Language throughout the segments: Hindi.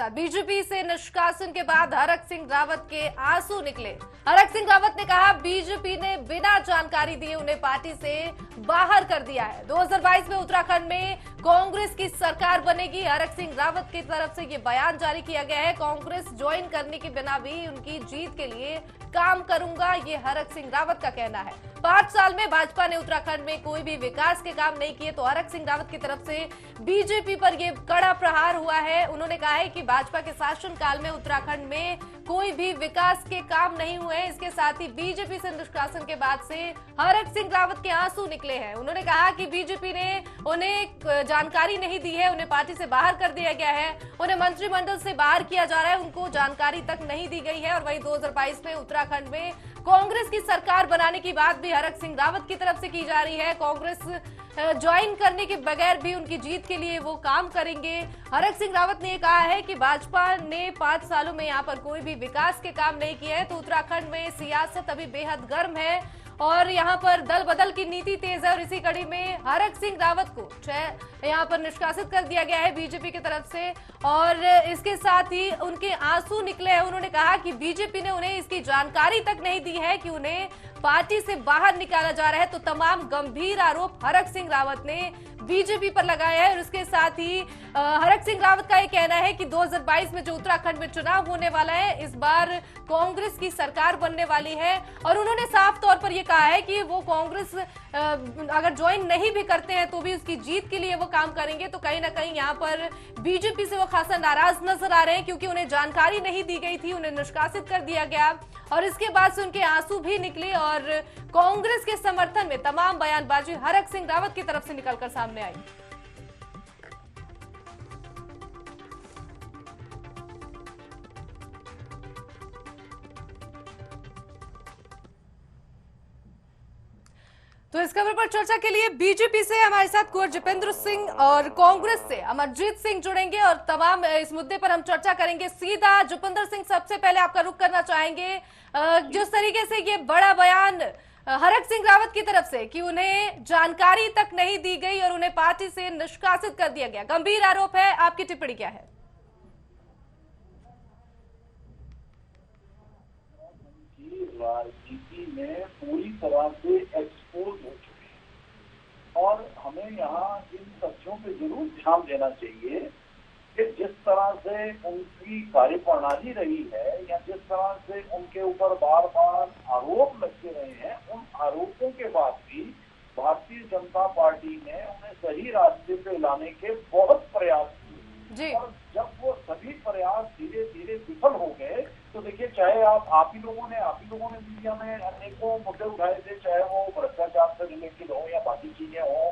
साथ। बीजेपी से निष्कासन के बाद हरक सिंह रावत के आंसू निकले। हरक सिंह रावत ने कहा बीजेपी ने बिना जानकारी दिए उन्हें पार्टी से बाहर कर दिया है। 2022 में उत्तराखंड में कांग्रेस की सरकार बनेगी। हरक सिंह रावत की तरफ से ये बयान जारी किया गया है। कांग्रेस ज्वाइन करने के बिना भी उनकी जीत के लिए काम करूंगा, ये हरक सिंह रावत का कहना है। 5 साल में भाजपा ने उत्तराखंड में कोई भी विकास के काम नहीं किए, तो हरक सिंह रावत की तरफ से बीजेपी पर यह कड़ा प्रहार हुआ है। उन्होंने कहा है कि भाजपा के शासनकाल में उत्तराखंड में कोई भी विकास के काम नहीं हुए। इसके साथ ही बीजेपी से निष्कासन के बाद से हरक सिंह रावत के आंसू निकले हैं। उन्होंने कहा कि बीजेपी ने उन्हें जानकारी नहीं दी है, उन्हें पार्टी से बाहर कर दिया गया है, उन्हें मंत्रिमंडल से बाहर किया जा रहा है, उनको जानकारी तक नहीं दी गई है। और वहीं 2022 में उत्तराखंड में कांग्रेस की सरकार बनाने की बात भी हरक सिंह रावत की तरफ से की जा रही है। कांग्रेस ज्वाइन करने के बगैर भी उनकी जीत के लिए वो काम करेंगे। हरक सिंह रावत ने कहा है कि भाजपा ने 5 सालों में यहाँ पर कोई भी विकास के काम नहीं किए हैं, तो उत्तराखंड में सियासत अभी बेहद गर्म है और यहाँ पर दल बदल की नीति तेज है। और इसी कड़ी में हरक सिंह रावत को यहाँ पर निष्कासित कर दिया गया है बीजेपी की तरफ से। और इसके साथ ही उनके आंसू निकले हैं। उन्होंने कहा कि बीजेपी ने उन्हें इसकी जानकारी तक नहीं दी है कि उन्हें पार्टी से बाहर निकाला जा रहा है। तो तमाम गंभीर आरोप हरक सिंह रावत ने बीजेपी पर लगाया है। और इसके साथ ही हरक सिंह रावत का ये कहना है कि 2022 में जो उत्तराखंड में चुनाव होने वाला है, इस बार कांग्रेस की सरकार बनने वाली है। और उन्होंने साफ तौर पर यह कहा है कि वो कांग्रेस अगर ज्वाइन नहीं भी करते हैं तो भी उसकी जीत के लिए वो काम करेंगे। तो कहीं ना कहीं यहाँ पर बीजेपी से वो खासा नाराज नजर आ रहे हैं, क्योंकि उन्हें जानकारी नहीं दी गई थी, उन्हें निष्कासित कर दिया गया और इसके बाद से उनके आंसू भी निकले। और कांग्रेस के समर्थन में तमाम बयानबाजी हरक सिंह रावत की तरफ से निकलकर सामने आई। तो इस खबर पर चर्चा के लिए बीजेपी से हमारे साथ कुंवर जितेंद्र सिंह और कांग्रेस से अमरजीत सिंह जुड़ेंगे और तमाम इस मुद्दे पर हम चर्चा करेंगे। सीधा जितेंद्र सिंह, सबसे पहले आपका रुख करना चाहेंगे, जिस तरीके से ये बड़ा बयान हरक सिंह रावत की तरफ से कि उन्हें जानकारी तक नहीं दी गई और उन्हें पार्टी से निष्कासित कर दिया गया, गंभीर आरोप है, आपकी टिप्पणी क्या है? राजनीति में पूरी तरह से एक्सपोज हो चुके हैं और हमें यहाँ इन तथ्यों पे जरूर ध्यान देना चाहिए कि जिस तरह से उनकी कार्यप्रणाली रही है या जिस तरह से उनके ऊपर बार बार आरोप लगते रहे हैं, उन आरोपों के बाद भी भारतीय जनता पार्टी ने उन्हें सही रास्ते पे लाने के बहुत प्रयास किए। और जब वो सभी प्रयास धीरे धीरे विफल हो गए तो देखिए, चाहे आप ही लोगों ने मीडिया में अनेकों मुद्दे उठाए थे, चाहे वो भ्रष्टाचार से रिलेटेड हो या बाकी चीजें हो,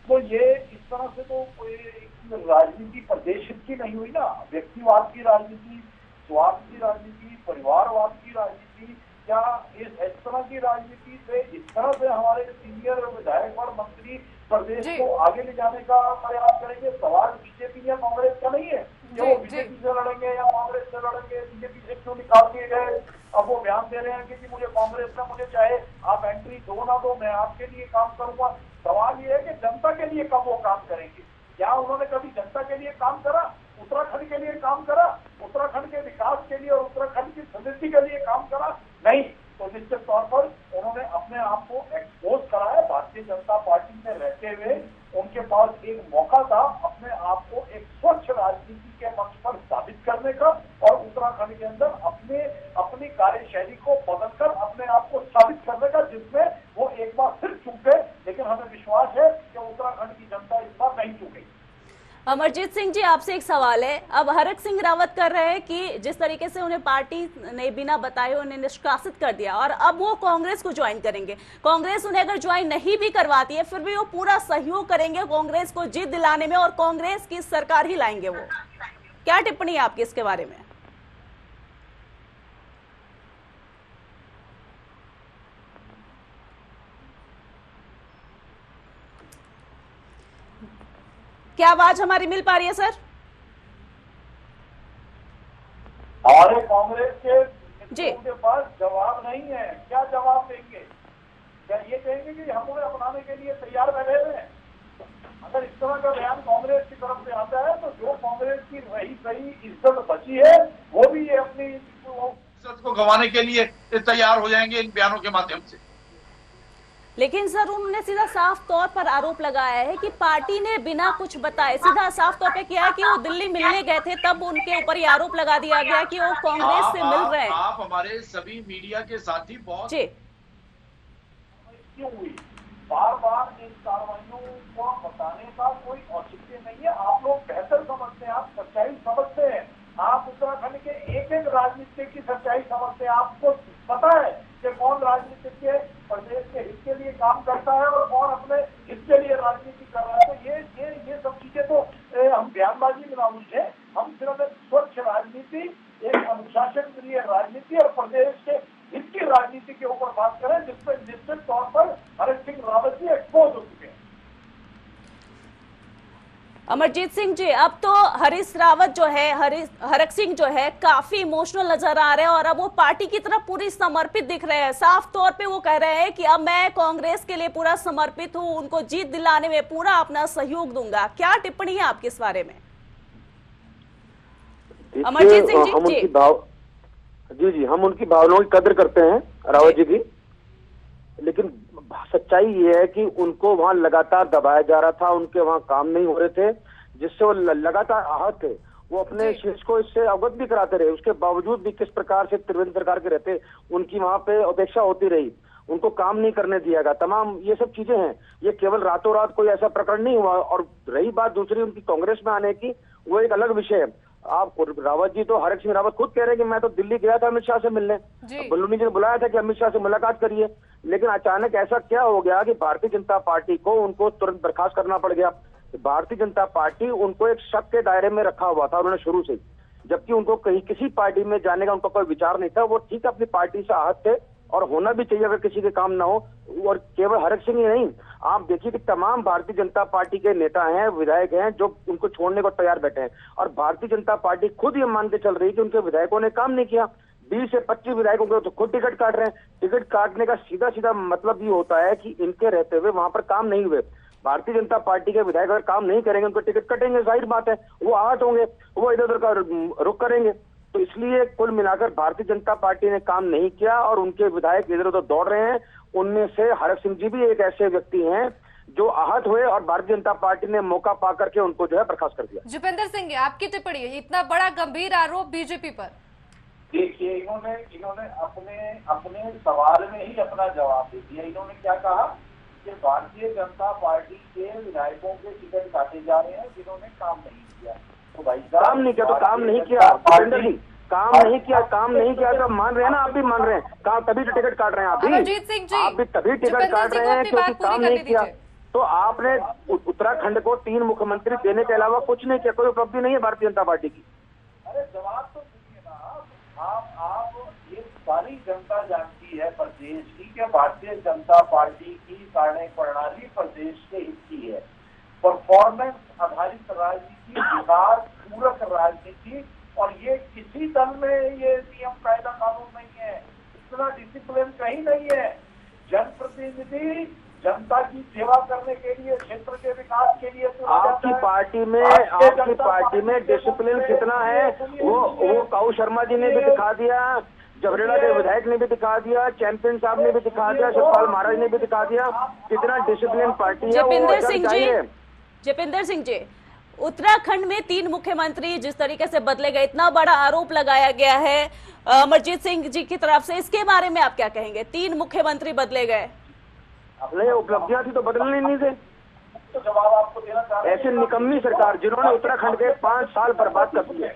तो ये इस तरह से तो कोई राजनीति प्रदेश हित की नहीं हुई ना। व्यक्तिवाद की राजनीति, स्वार्थ की राजनीति, परिवारवाद की राजनीति, क्या इस तरह की राजनीति से, इस तरह से हमारे सीनियर विधायक और मंत्री प्रदेश को आगे ले जाने का प्रयास करेंगे? सवाल बीजेपी या कांग्रेस का नहीं है कि वो बीजेपी से लड़ेंगे या कांग्रेस से लड़ेंगे, बीजेपी से क्यों निकाल दिए गए। अब वो बयान दे रहे हैं कि मुझे कांग्रेस में, मुझे चाहे आप एंट्री दो ना दो, मैं आपके लिए काम करूंगा। सवाल ये है कि जनता के लिए कब वो काम करेंगे? क्या उन्होंने कभी जनता के लिए काम करा? उत्तराखंड के लिए काम करा? उत्तराखंड के विकास के लिए और उत्तराखंड की समृद्धि के लिए काम करा? नहीं। तो निश्चित तौर पर उन्होंने अपने आप को एक्सपोज करा है। भारतीय जनता पार्टी में रहते हुए उनके पास एक मौका था अपने आप को एक स्वच्छ राजनीति के मंच पर साबित करने का और उत्तराखंड के अंदर अपनी कार्यशैली को बदलकर अपने आप को साबित करने का, जिसमें वो एक बार फिर चूक गए। लेकिन हमें विश्वास है कि उत्तराखंड की जनता इस बार नहीं चूकेगी। अमरजीत सिंह जी, आपसे एक सवाल है। अब हरक सिंह रावत कर रहे हैं कि जिस तरीके से उन्हें पार्टी ने बिना बताए उन्हें निष्कासित कर दिया और अब वो कांग्रेस को ज्वाइन करेंगे। कांग्रेस उन्हें अगर ज्वाइन नहीं भी करवाती है फिर भी वो पूरा सहयोग करेंगे कांग्रेस को जीत दिलाने में और कांग्रेस की सरकार ही लाएंगे वो। क्या टिप्पणी है आपकी इसके बारे में? क्या आवाज हमारी मिल पा रही है सर? हमारे कांग्रेस के मित्रों के पास जवाब नहीं है। क्या जवाब देंगे? क्या ये कहेंगे कि हम उन्हें अपनाने के लिए तैयार बैठे हुए हैं? अगर इस तरह का बयान कांग्रेस की तरफ से आता है तो जो कांग्रेस की रही सही इज्जत बची है वो भी ये अपनी इज्जत को गंवाने के लिए तैयार हो जाएंगे इन बयानों के माध्यम से। लेकिन सर उन्होंने सीधा साफ तौर पर आरोप लगाया है कि पार्टी ने बिना कुछ बताए सीधा साफ तौर पे किया है कि वो दिल्ली मिलने गए थे, तब उनके ऊपर ये आरोप लगा दिया गया कि वो कांग्रेस से मिल रहे हैं। आप हमारे सभी मीडिया के साथी बहुत जी क्यों हुई, बार बार इन कार्रवाइयों को बताने का कोई औचित्य नहीं है। आप लोग बेहतर समझते हैं, आप सच्चाई समझते हैं, आप उत्तराखंड के एक एक राजनीतिक की सच्चाई समझते हैं। आपको पता है कि कौन राजनीतिक के प्रदेश के हित के लिए काम करता है और कौन अपने हित के लिए राजनीति कर रहा है। तो ये सब चीजें तो हम बयानबाजी में ना उलझे, हम सिर्फ एक स्वच्छ राजनीति, एक अनुशासन प्रिय राजनीति और प्रदेश के हित की राजनीति के ऊपर बात करें, जिसपे निश्चित तौर पर हरक सिंह रावत जी एक्सपोज हो चुके हैं। अमरजीत सिंह जी, अब तो हरीश रावत जो है, हरक सिंह जो है काफी इमोशनल नजर आ रहे हैं और अब वो पार्टी की तरफ पूरी समर्पित दिख रहे हैं। साफ तौर पे वो कह रहे हैं कि अब मैं कांग्रेस के लिए पूरा समर्पित हूं, उनको जीत दिलाने में पूरा अपना सहयोग दूंगा। क्या टिप्पणी है आपकी इस बारे में? अमरजीत सिंह जी, जी हम उनकी भावनाओं की कदर करते हैं रावत जी की, लेकिन सच्चाई ये है कि उनको वहां लगातार दबाया जा रहा था, उनके वहां काम नहीं हो रहे थे, जिससे वो लगातार आहत थे। वो अपने शीर्ष को इससे अवगत भी कराते रहे, उसके बावजूद भी किस प्रकार से त्रिवेंद्र सरकार के रहते उनकी वहां पे अपेक्षा होती रही, उनको काम नहीं करने दिया गया, तमाम ये सब चीजें हैं। ये केवल रातों रात कोई ऐसा प्रकरण नहीं हुआ। और रही बात दूसरी उनकी कांग्रेस में आने की, वो एक अलग विषय है। आप रावत जी तो हरक सिंह रावत खुद कह रहे हैं कि मैं तो दिल्ली गया था अमित शाह से मिलने, बलूनी जी ने बुलाया था कि अमित शाह से मुलाकात करिए, लेकिन अचानक ऐसा क्या हो गया कि भारतीय जनता पार्टी को उनको तुरंत बर्खास्त करना पड़ गया। भारतीय जनता पार्टी उनको एक शक के दायरे में रखा हुआ था उन्होंने शुरू से, जबकि उनको कहीं किसी पार्टी में जाने का उनका कोई विचार नहीं था। वो ठीक अपनी पार्टी से आहत थे और होना भी चाहिए अगर किसी के काम ना हो। और केवल हरक सिंह ही नहीं, आप देखिए कि तमाम भारतीय जनता पार्टी के नेता हैं, विधायक हैं जो उनको छोड़ने को तैयार बैठे हैं। और भारतीय जनता पार्टी खुद ये मान के चल रही है कि उनके विधायकों ने काम नहीं किया। 20 से 25 विधायकों को तो खुद टिकट काट रहे हैं। टिकट काटने का सीधा सीधा मतलब ये होता है कि इनके रहते हुए वहां पर काम नहीं हुए। भारतीय जनता पार्टी के विधायक अगर काम नहीं करेंगे, उनको टिकट कटेंगे, जाहिर बात है वो आहत होंगे, वो इधर उधर का रुख करेंगे। तो इसलिए कुल मिलाकर भारतीय जनता पार्टी ने काम नहीं किया और उनके विधायक इधर उधर दौड़ रहे हैं। उनमें से हरक सिंह जी भी एक ऐसे व्यक्ति हैं जो आहत हुए और भारतीय जनता पार्टी ने मौका पा करके उनको जो है बर्खास्त कर दिया। जितेंद्र सिंह, आपकी टिप्पणी है इतना बड़ा गंभीर आरोप बीजेपी पर? देखिए, इन्होंने अपने सवाल में ही अपना जवाब दे दिया। इन्होंने क्या कहा कि भारतीय जनता पार्टी के विधायकों के टिकट काटे जा रहे हैं जिन्होंने काम नहीं किया। तो भाई काम नहीं किया तो काम नहीं किया, काम नहीं किया तो मान रहे हैं ना, आप भी मान रहे हैं, काम तभी तो टिकट काट रहे हैं। आप भी तभी टिकट काट रहे हैं क्योंकि काम नहीं किया। तो आपने उत्तराखंड को 3 मुख्यमंत्री देने के अलावा कुछ नहीं किया, कोई उपलब्धि नहीं है भारतीय जनता पार्टी की। अरे जवाब तो सुनिए ना आप ये सारी जनता जानती है प्रदेश की कि भारतीय जनता पार्टी की कार्य प्रणाली प्रदेश के हित की है। परफॉर्मेंस आधारित राजनीति, विकास पूरक राजनीति, और ये किसी दल में ये नियम कायदा कानून नहीं है, इतना डिसिप्लिन कहीं नहीं है। जनप्रतिनिधि जनता की सेवा करने के लिए, क्षेत्र के विकास के लिए आपकी पार्टी में डिसिप्लिन कितना है वो काऊ शर्मा जी ने भी दिखा दिया, जबरेड़ा के विधायक ने भी दिखा दिया, चैंपियन साहब ने भी दिखा दिया, सतपाल महाराज ने भी दिखा दिया कितना डिसिप्लिन पार्टी है। जितेंद्र सिंह जी, उत्तराखंड में 3 मुख्यमंत्री जिस तरीके से बदले गए, इतना बड़ा आरोप लगाया गया है अमरजीत सिंह जी की तरफ से, इसके बारे में आप क्या कहेंगे? 3 मुख्यमंत्री बदले गए, नहीं उपलब्धियां थी तो बदलनी नहीं थे। तो जवाब आपको देना चाह रहे हैं। ऐसी निकम्मी सरकार जिन्होंने उत्तराखंड के 5 साल बर्बाद कर दिए।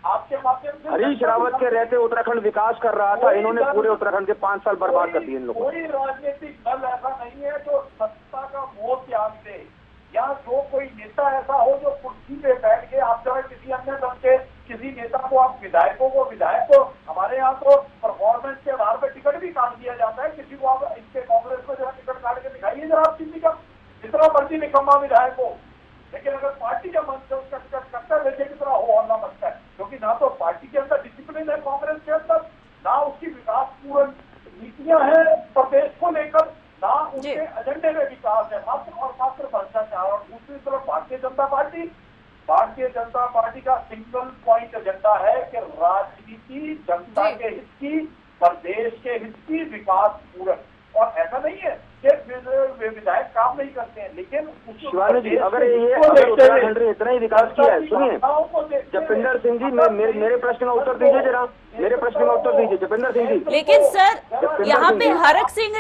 आपके माध्यम से हरीश रावत के रहते उत्तराखंड विकास कर रहा था, इन्होंने पूरे उत्तराखंड के 5 साल बर्बाद कर दिए इन लोगों। कोई राजनीतिक दल ऐसा नहीं है जो सत्ता का मोह त्याग दे, या जो कोई नेता ऐसा हो जो कुर्सी पे बैठ के, आप जरा किसी अन्य दल के किसी नेता को, आप विधायक को हमारे यहाँ तो परफॉर्मेंस के आधार पर टिकट भी काट दिया जाता है। किसी को आप इसके कांग्रेस को जरा टिकट काट के दिखाइए जरा आप किसी का, जितना मर्जी निकम्मा विधायक हो, लेकिन अगर पार्टी का मन से उसका टिकट कटता है, देखिए कितना हो हल्ला मचता है। क्योंकि ना तो पार्टी के अंदर डिसिप्लिन है कांग्रेस के अंदर, ना उसकी विकास पूर्ण नीतियां हैं प्रदेश को लेकर, ना उनके एजेंडे में विकास है, मात्र और मात्र भ्रष्टाचार। और दूसरी तरफ भारतीय जनता पार्टी का सिंगल पॉइंट एजेंडा है कि राजनीति जनता के हित की, प्रदेश के हित की, विकास पूरक। और ऐसा नहीं है कि विधायक काम नहीं करते हैं, लेकिन शिवानी जी अगर उत्तराखंड ने इतना ही विकास किया है, सुनिए जसविंदर सिंह जी, मेरे प्रश्न का उत्तर दीजिए जरा, मेरे प्रश्न का उत्तर दीजिए जसविंदर सिंह जी। लेकिन सर यहाँ पे हरक सिंह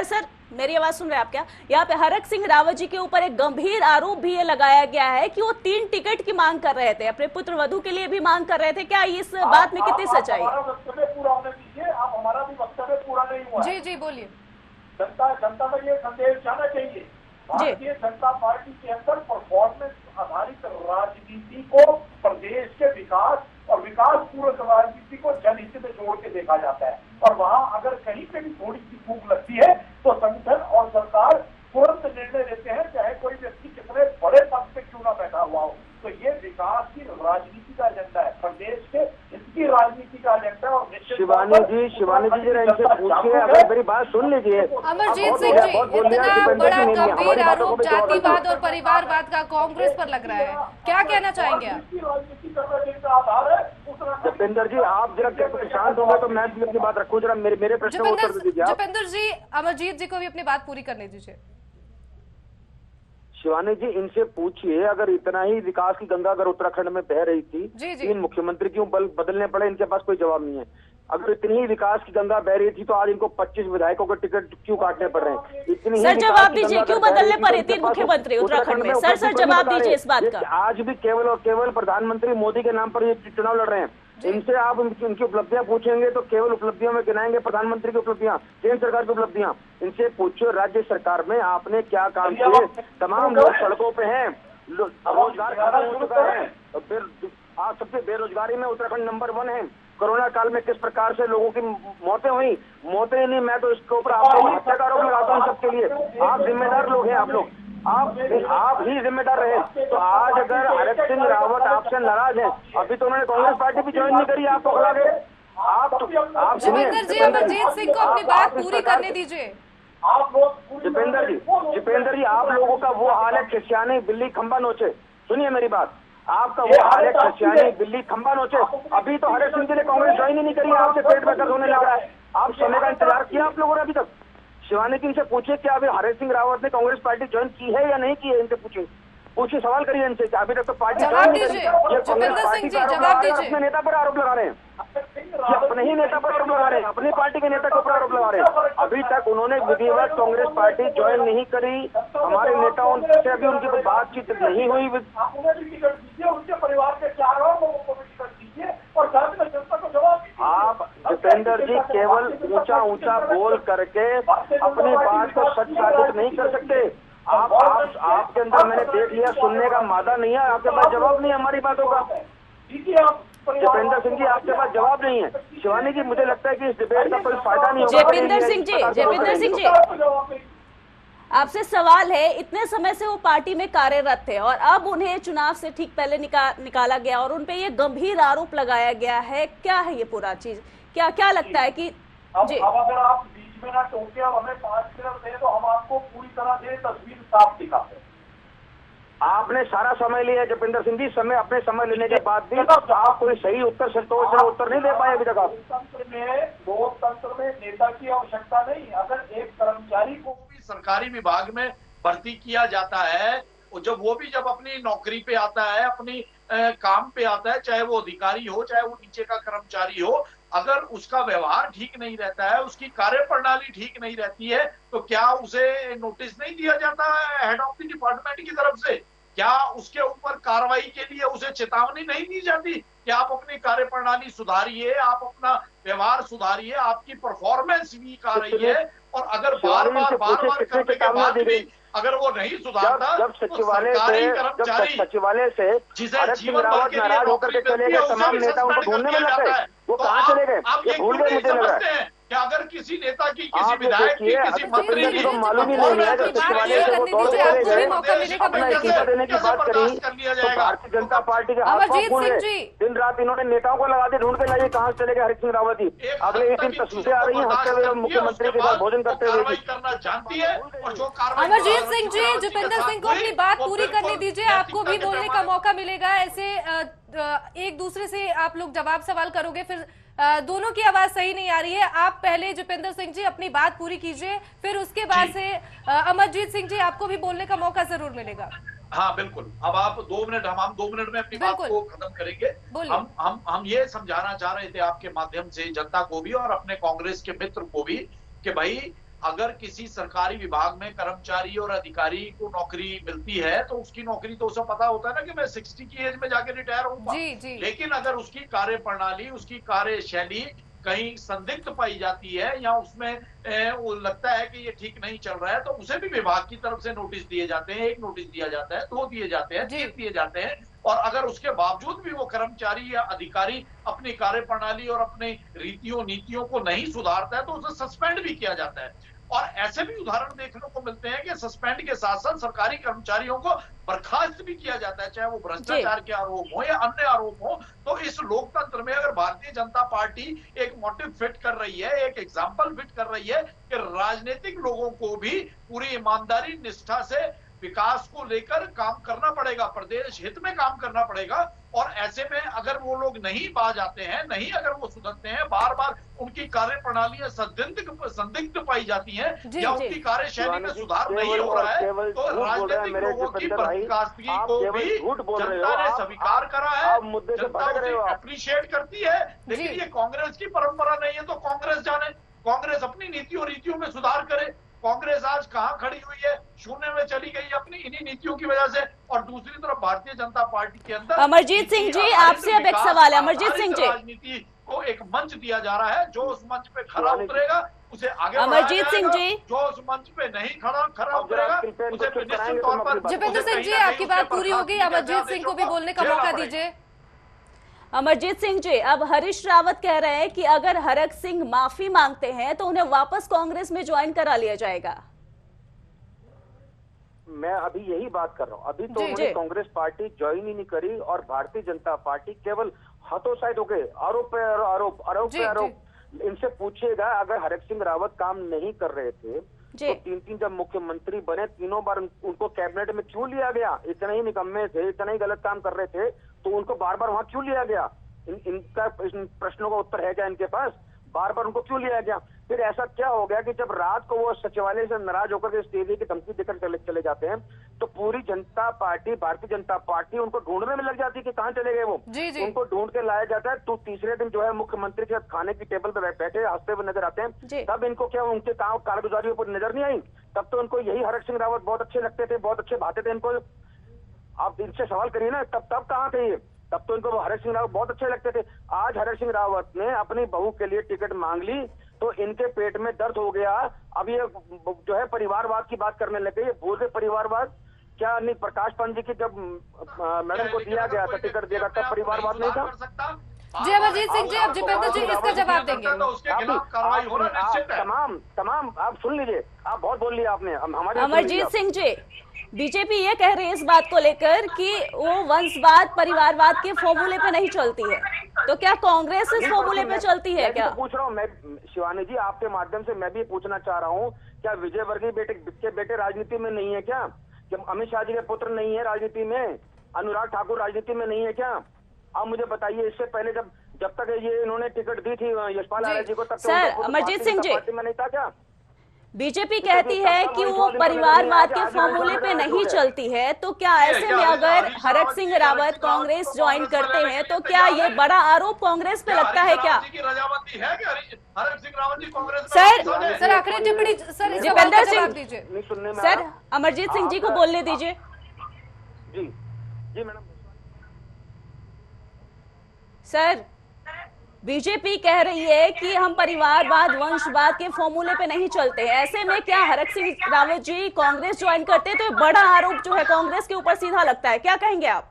सर मेरी आवाज सुन रहे हैं आप क्या? यहाँ पे हरक सिंह रावत जी के ऊपर एक गंभीर आरोप भी ये लगाया गया है कि वो 3 टिकट की मांग कर रहे थे, अपने पुत्र वधू के लिए भी मांग कर रहे थे। क्या इस बात में कितनी सच्चाई है? वक्तव्य पूरा होने दीजिए, आप हमारा भी वक्तव्य पूरा नहीं हुआ। जी बोलिए। जनता में ये संदेश जाना चाहिए, भारतीय जनता पार्टी के अंदर परफॉर्मेंस आधारित राजनीति को प्रदेश के विकास और विकास पूर्वक राजनीति को जनहित में जोड़ के देखा जाता है। और वहां अगर कहीं पे भी थोड़ी सी चूक लगती है तो संगठन और सरकार तुरंत निर्णय लेते हैं, चाहे कोई व्यक्ति कितने बड़े पद पे क्यों ना बैठा हुआ हो। तो ये विकास की राजनीति का एजेंडा है, प्रदेश के इसकी राजनीति का एजेंडा। और शिवानी जी जरा इनसे पूछिए, अगर मेरी बात सुन लीजिए। अमरजीत सिंह जी, इतना बड़ा गंभीर आरोप जातिवाद और परिवारवाद का कांग्रेस पर लग रहा है, क्या कहना चाहेंगे आप? राजनीति करने का आधार है। जसविंदर जी आप जरा शांत होंगे तो मैं भी अपनी बात रखूं, जरा मेरे प्रश्न को उत्तर दीजिए। जसविंदर जी, अमरजीत जी को भी अपनी बात पूरी करने दीजिए। शिवानी जी इनसे पूछिए, अगर इतना ही विकास की गंगा अगर उत्तराखंड में बह रही थी, इन मुख्यमंत्री क्यों बदलने पड़े, इनके पास कोई जवाब नहीं है। अगर इतनी ही विकास की गंगा बह रही थी तो आज इनको 25 विधायकों के टिकट क्यों काटने पड़ रहे हैं? इतनी सर जवाब दीजिए, क्यों बदलने पड़े 3 मुख्यमंत्री उत्तराखंड में? सर जवाब दीजिए इस बात का। आज भी केवल और केवल प्रधानमंत्री मोदी के नाम पर ये चुनाव लड़ रहे हैं। इनसे आप उनकी उपलब्धियां पूछेंगे तो केवल उपलब्धियों में गिनाएंगे प्रधानमंत्री की उपलब्धियां, केंद्र सरकार की उपलब्धियां। इनसे पूछो राज्य सरकार में आपने क्या काम किए। तमाम लोग सड़कों पे हैं, रोजगार खत्म हो चुका है, आज सबसे बेरोजगारी में उत्तराखंड नंबर 1 है। कोरोना काल में किस प्रकार से लोगों की मौतें हुई, मौतें नहीं, मैं तो इसके ऊपर आपको हत्या का आरोप लगाता हूँ सबके लिए। आप जिम्मेदार लोग हैं, आप ही जिम्मेदार रहे। तो आज अगर हरक सिंह रावत आपसे नाराज है, अभी तो उन्होंने कांग्रेस पार्टी भी ज्वाइन नहीं करी, आपको खिला गए। जसविंदर जी, अमरजीत सिंह को अपनी बात पूरी करने दीजिए। दीपेंद्र जी आप लोगों का वो हाल है खिसियानी बिल्ली खंबा नोचे। सुनिए मेरी बात, आपका वो हाल है खिसियानी बिल्ली खंबा नोचे। अभी तो हरक सिंह जी ने कांग्रेस ज्वाइन ही नहीं करी, आपसे पेट में दर्द होने लग रहा है। आप समय का इंतजार किया आप लोगों ने अभी तक? शिवानी जी इनसे पूछिए क्या अभी हरक सिंह रावत ने कांग्रेस पार्टी ज्वाइन की है या नहीं की है, इनसे पूछिए सवाल करिए इनसे। अभी तक तो पार्टी जवाब दीजिए। जसविंदर सिंह जी जवाब दीजिए। अपने नेता पर आरोप लगा रहे हैं, अपने ही नेता पर आरोप लगा रहे हैं, अपनी पार्टी के नेता के ऊपर आरोप लगा रहे हैं। अभी तक उन्होंने विधिवत कांग्रेस पार्टी ज्वाइन नहीं करी, हमारे नेताओं से अभी उनकी कोई बातचीत नहीं हुई। उनके परिवार के 4 और लोगों को भी टिकट दीजिए और जनता को जवाब। आप दीपेंद्र जी केवल ऊंचा बोल करके अपनी बात को सच साबित नहीं कर सकते। आपके अंदर मैंने देख लिया, सुनने का मादा नहीं है, आपके पास जवाब नहीं है हमारी बातों का। जसविंदर सिंह जी आपके पास जवाब नहीं है। शिवानी जी मुझे लगता है कि इस डिबेट का कोई फायदा नहीं होगा। जयपिंदर सिंह जी आपसे सवाल है, इतने समय से वो पार्टी में कार्यरत थे और अब उन्हें चुनाव से ठीक पहले निकाला गया और उनपे ये गंभीर आरोप लगाया गया है। क्या है ये पूरा चीज, क्या लगता है कि अब अगर आप बीच में ना टोके और हमें 5 मिनट दें तो हम आपको पूरी तरह से तस्वीर साफ दिखाते हैं। आपने सारा समय लिया जसविंदर सिंह जी, अपने समय लेने के बाद भी आप कोई सही उत्तर नहीं दे पाए अभी तक। आप लोकतंत्र में नेता की आवश्यकता नहीं, अगर एक कर्मचारी को भी सरकारी विभाग में भर्ती किया जाता है, जब अपनी नौकरी पे आता है, अपनी काम पे आता है, चाहे वो अधिकारी हो चाहे वो नीचे का कर्मचारी हो, अगर उसका व्यवहार ठीक नहीं रहता है, उसकी कार्यप्रणाली ठीक नहीं रहती है, तो क्या उसे नोटिस नहीं दिया जाता है हेड ऑफ द डिपार्टमेंट की तरफ से? क्या उसके ऊपर कार्रवाई के लिए उसे चेतावनी नहीं दी जाती कि आप अपनी कार्यप्रणाली सुधारिए, आप अपना व्यवहार सुधारिए, आपकी परफॉर्मेंस वीक आ रही है? और अगर बार बार करने के बाद भी अगर वो नहीं सुधारता, जब सचिवालय से जिसे जीवन भर के लिए नौकरी मिलती है, तमाम नेता उनको ढूंढने में लग गए, वो कहाँ चले गए? ये भूल गए मुझे लग रहा है। कि अगर किसी नेता की, किसी आप विधायक की, देखिए, किसी अभी मंत्री सचिन जी की को मालूम ही नहीं है कि सचिवालय से वो दौड़ के चले गए, अपना इस्तीफा देने की बात करी तो भारतीय जनता पार्टी के हाथ पांव अमरजीत फूल सिंह गए। जी। दिन रात इन्होंने नेताओं को लगा दिया, ढूंढ के लाइए कहां से चले गए हरीश सिंह रावत जी। अगले ही दिन तस्वीरें आ रही है हंसते हुए मुख्यमंत्री के साथ भोजन करते हुए। कार्रवाई करना जानती है और जो कार्रवाई अमरजीत सिंह जी, जितेंद्र सिंह को अपनी बात पूरी करने दीजिए, आपको भी बोलने का मौका मिलेगा। ऐसे एक दूसरे से आप लोग जवाब सवाल करोगे, फिर दोनों की आवाज सही नहीं आ रही है। आप पहले जितेंद्र सिंह जी अपनी बात पूरी कीजिए, फिर उसके बाद से अमरजीत सिंह जी आपको भी बोलने का मौका जरूर मिलेगा। हाँ बिल्कुल, अब आप 2 मिनट, हम 2 मिनट में अपनी बात को खत्म करेंगे। हम ये समझाना चाह रहे थे आपके माध्यम से जनता को भी और अपने कांग्रेस के मित्र को भी कि भाई अगर किसी सरकारी विभाग में कर्मचारी और अधिकारी को नौकरी मिलती है तो उसकी नौकरी तो उसे पता होता है ना कि मैं 60 की एज में जाके रिटायर होऊंगा। लेकिन अगर उसकी कार्य प्रणाली, उसकी कार्यशैली कहीं संदिग्ध पाई जाती है या उसमें वो लगता है कि ये ठीक नहीं चल रहा है तो उसे भी विभाग की तरफ से नोटिस दिए जाते हैं। 1 नोटिस दिया जाता है, 2 दिए जाते हैं, 3 दिए जाते हैं। और अगर उसके बावजूद भी वो कर्मचारी या अधिकारी अपनी कार्य प्रणाली और अपनी रीतियों नीतियों को नहीं सुधारता है तो उसे सस्पेंड भी किया जाता है। और ऐसे भी उदाहरण देखने को मिलते हैं कि सस्पेंड के साथ साथ सरकारी कर्मचारियों को बर्खास्त भी किया जाता है, चाहे वो भ्रष्टाचार के आरोप हो या अन्य आरोप हो। तो इस लोकतंत्र में अगर भारतीय जनता पार्टी एक मोटिव फिट कर रही है, एक एग्जाम्पल फिट कर रही है कि राजनीतिक लोगों को भी पूरी ईमानदारी, निष्ठा से विकास को लेकर काम करना पड़ेगा, प्रदेश हित में काम करना पड़ेगा। और ऐसे में अगर वो लोग नहीं बाज आते हैं, नहीं अगर वो सुधरते हैं, बार बार उनकी कार्य प्रणालियां संदिग्ध पाई जाती हैं या उनकी कार्यशैली में सुधार नहीं हो रहा है तो राजनीतिक लोगों की बर्खास्तगी को भी जनता ने स्वीकार करा है, जनता उसे अप्रिशिएट करती है। लेकिन ये कांग्रेस की परंपरा नहीं है तो कांग्रेस जाने, कांग्रेस अपनी नीतियों रीतियों में सुधार करे। कांग्रेस आज कहां खड़ी हुई है, शून्य में चली गई अपनी इन्हीं नीतियों की वजह से। और दूसरी तरफ भारतीय जनता पार्टी के अंदर अमरजीत सिंह जी, आपसे अब एक सवाल है। अमरजीत सिंह जी, राजनीति को एक मंच दिया जा रहा है, जो उस मंच पे खरा उतरेगा उसे आगे अमरजीत सिंह जी, जो उस मंच पे नहीं खरा उतरेगा उसे निश्चित तौर पर। जितेंद्र सिंह जी, आपकी बात पूरी होगी, अमरजीत सिंह को भी बोलने का मौका दीजिए। अमरजीत सिंह जी, अब हरीश रावत कह रहे हैं कि अगर हरक सिंह माफी मांगते हैं तो उन्हें वापस कांग्रेस में ज्वाइन करा लिया जाएगा। मैं अभी यही बात कर रहा हूँ, अभी तो उन्होंने कांग्रेस पार्टी ज्वाइन ही नहीं करी और भारतीय जनता पार्टी केवल हतोत्साहित हो गए, आरोप पे आरोप, आरोप पे आरोप। इनसे पूछिएगा अगर हरक सिंह रावत काम नहीं कर रहे थे तो 3 जब मुख्यमंत्री बने 3 बार उनको कैबिनेट में क्यों लिया गया? इतने ही निकम्मे थे, इतने ही गलत काम कर रहे थे तो उनको बार बार वहां क्यों लिया गया? इन प्रश्नों का उत्तर है क्या इनके पास? बार बार उनको क्यों लिया गया? फिर ऐसा क्या हो गया कि जब रात को वो सचिवालय से नाराज होकर के स्टेज की धमकी देकर चले जाते हैं तो पूरी जनता पार्टी, भारतीय जनता पार्टी उनको ढूंढने में लग जाती है कि कहां चले गए वो। उनको ढूंढ के लाया जाता है तो तीसरे दिन जो है मुख्यमंत्री के साथ खाने की टेबल पर बैठे हंसते हुए नजर आते हैं। तब इनको क्या उनके कारगुजारियों पर नजर नहीं आई? तब तो उनको यही हरक सिंह रावत बहुत अच्छे लगते थे, बहुत अच्छे भाते थे इनको। आप इनसे सवाल करिए ना, तब कहाँ थे ये? तब तो इनको हरक सिंह रावत बहुत अच्छे लगते थे। आज हरक सिंह रावत ने अपनी बहू के लिए टिकट मांग ली तो इनके पेट में दर्द हो गया। अब ये जो है परिवारवाद की बात करने लगे। ये भूल गए परिवारवाद क्या? नहीं, प्रकाश पंत जी की जब मैडम को दिया गया था, टिकट दिया तब परिवारवाद नहीं था। जी अमरजीत सिंह जी, अब जितेंद्र जी इसका जवाब देंगे। तमाम आप सुन लीजिए, आप बहुत बोल लिया आपने हमारे। अमरजीत सिंह जी, बीजेपी ये कह रही है इस बात को लेकर कि वो वंशवाद, परिवारवाद के फॉर्मूले पे नहीं चलती है, तो क्या कांग्रेस इस फॉर्मूले पे चलती है क्या? पूछ रहा हूँ मैं शिवानी जी, आपके माध्यम से मैं भी पूछना चाह रहा हूँ, क्या विजय वर्गीय के बेटे राजनीति में नहीं है क्या? क्या अमित शाह जी के पुत्र नहीं है राजनीति में? अनुराग ठाकुर राजनीति में नहीं है क्या? आप मुझे बताइए, इससे पहले जब तक ये इन्होंने टिकट दी थी यशपाल आर्य जी को, तब सर अमरजीत सिंह जी, में नहीं था क्या? बीजेपी कहती है कि वो परिवारवाद के फॉर्मूले पे नहीं चलती है, तो क्या ऐसे में अगर हरक सिंह रावत कांग्रेस ज्वाइन करते हैं तो क्या ये बड़ा आरोप कांग्रेस पे लगता है क्या? सर आखिरी टिप्पणी सर, जितेंद्र सिंह, सर अमरजीत सिंह जी को बोलने दीजिए। जी मैडम। सर, बीजेपी कह रही है कि हम परिवारवाद, वंशवाद के फॉर्मूले पे नहीं चलते हैं। ऐसे में क्या हरक सिंह रावत जी कांग्रेस ज्वाइन करते तो बड़ा आरोप जो है कांग्रेस के ऊपर सीधा लगता है, क्या कहेंगे आप?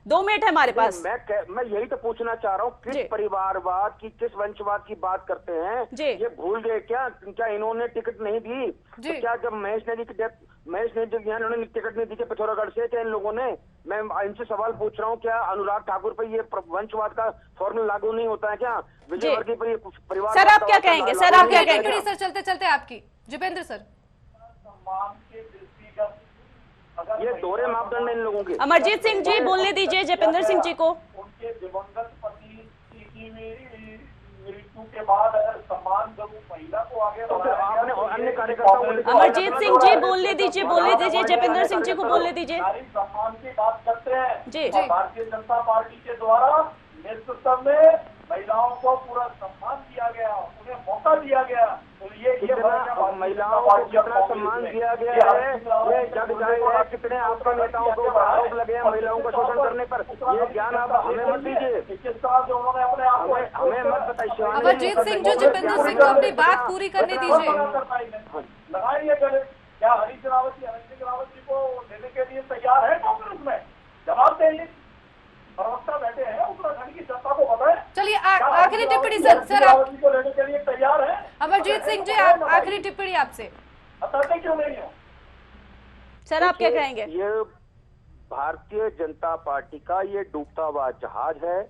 2 मिनट है हमारे पास। मैं यही तो पूछना चाह रहा हूँ, किस परिवारवाद की, किस वंशवाद की बात करते हैं? ये भूल गए क्या? क्या इन्होंने टिकट नहीं दी? तो क्या जब महेश नेगी की डेथ, महेश नेगी जो इन्होंने टिकट नहीं दी क्या पिथौरागढ़ से? क्या इन लोगों ने? मैं इनसे सवाल पूछ रहा हूँ, क्या अनुराग ठाकुर पर ये वंशवाद का फॉर्मूला लागू नहीं होता है क्या? विजयवर्गीय पर ये परिवार? सर आप क्या कहेंगे? सर आप क्या कहेंगे? सर चलते चलते आपकी जितेंद्र सर। सम्मान के दृष्टिगत ये दोहरे मापदंड इन लोगों के। अमरजीत सिंह जी बोलने दीजिए जयपिंदर सिंह जी को। उनके दिवंगत पति की मृत्यु के बाद अगर सम्मान जरूर महिला को आगे आपने अन्य कार्यकर्ताओं को। अमरजीत सिंह जी बोलने दीजिए जयपिंदर सिंह जी को बोलने दीजिए। सम्मान की बात करते हैं जी। भारतीय जनता पार्टी के द्वारा नेतृत्व में महिलाओं को पूरा सम्मान दिया गया, उन्हें मौका दिया गया। तो ये महिलाओं को कितना सम्मान दिया गया है ये जग जाएगा। कितने आपके नेताओं को आरोप लगे हैं महिलाओं का शोषण करने पर? ये ज्ञान आप हमें मत दीजिए, किस तरह से उन्होंने अपने आप को हमें मत बताइए। अमरजीत सिंह जी, जयपिंदर सिंह को अपनी बात पूरी करने दीजिए। लगाइए गले। क्या हरीश रावत जी को लेने के लिए तैयार है कांग्रेस में? जवाब देंगे। प्रवक्ता बैठे हैं, उत्तराखंड की जनता को बताएं। चलिए आखिरी टिप्पणी सर आप को लेने के लिए तैयार है? अमरजीत सिंह जी आखिरी टिप्पणी आपसे। बताते क्यों नहीं हो? सर आप क्या कहेंगे? ये भारतीय जनता पार्टी का ये डूबता हुआ जहाज है।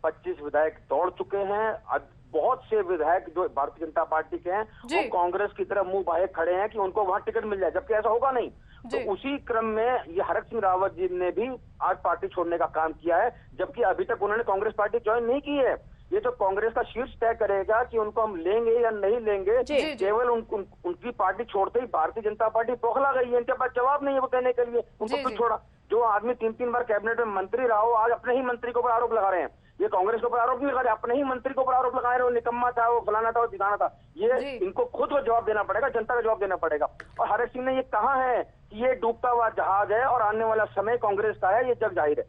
25 विधायक दौड़ चुके हैं। बहुत से विधायक जो भारतीय जनता पार्टी के हैं वो कांग्रेस की तरफ मुंह बाहे खड़े हैं कि उनको वहां टिकट मिल जाए, जबकि ऐसा होगा नहीं। तो उसी क्रम में ये हरक सिंह रावत जी ने भी आज पार्टी छोड़ने का काम किया है, जबकि अभी तक उन्होंने कांग्रेस पार्टी ज्वाइन नहीं की है। ये तो कांग्रेस का शीर्ष तय करेगा कि उनको हम लेंगे या नहीं लेंगे। केवल उनकी पार्टी छोड़ते ही भारतीय जनता पार्टी बौखला गई है। इनके पास जवाब नहीं है वो कहने के लिए उनको क्यों छोड़ा। जो आदमी 3-3 बार कैबिनेट में मंत्री रहा हो, आज अपने ही मंत्री के ऊपर आरोप लगा रहे हैं। ये कांग्रेस के ऊपर आरोप नहीं लगा रहे, अपने ही मंत्री के ऊपर आरोप लगा रहे हैं। वो निकम्मा था, वो फलाना था, वो ठिकाना था। ये इनको खुद को जवाब देना पड़ेगा, जनता का जवाब देना पड़ेगा। और हरक सिंह ने ये कहा है कि ये डूबता हुआ जहाज है और आने वाला समय कांग्रेस का है, ये जग जाहिर है।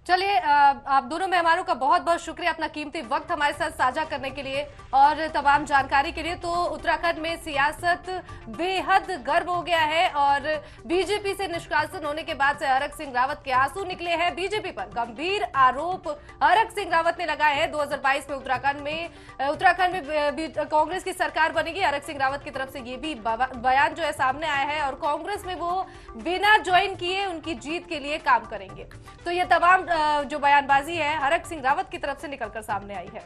चलिए आप दोनों मेहमानों का बहुत बहुत शुक्रिया अपना कीमती वक्त हमारे साथ साझा करने के लिए और तमाम जानकारी के लिए। तो उत्तराखंड में सियासत बेहद गर्म हो गया है और बीजेपी से निष्कासन होने के बाद से हरक सिंह रावत के आंसू निकले हैं। बीजेपी पर गंभीर आरोप हरक सिंह रावत ने लगाए हैं। 2022 में उत्तराखंड में कांग्रेस की सरकार बनेगी। हरक सिंह रावत की तरफ से ये भी बयान जो है सामने आया है और कांग्रेस में वो बिना ज्वाइन किए उनकी जीत के लिए काम करेंगे। तो ये तमाम जो बयानबाजी है हरक सिंह रावत की तरफ से निकलकर सामने आई है।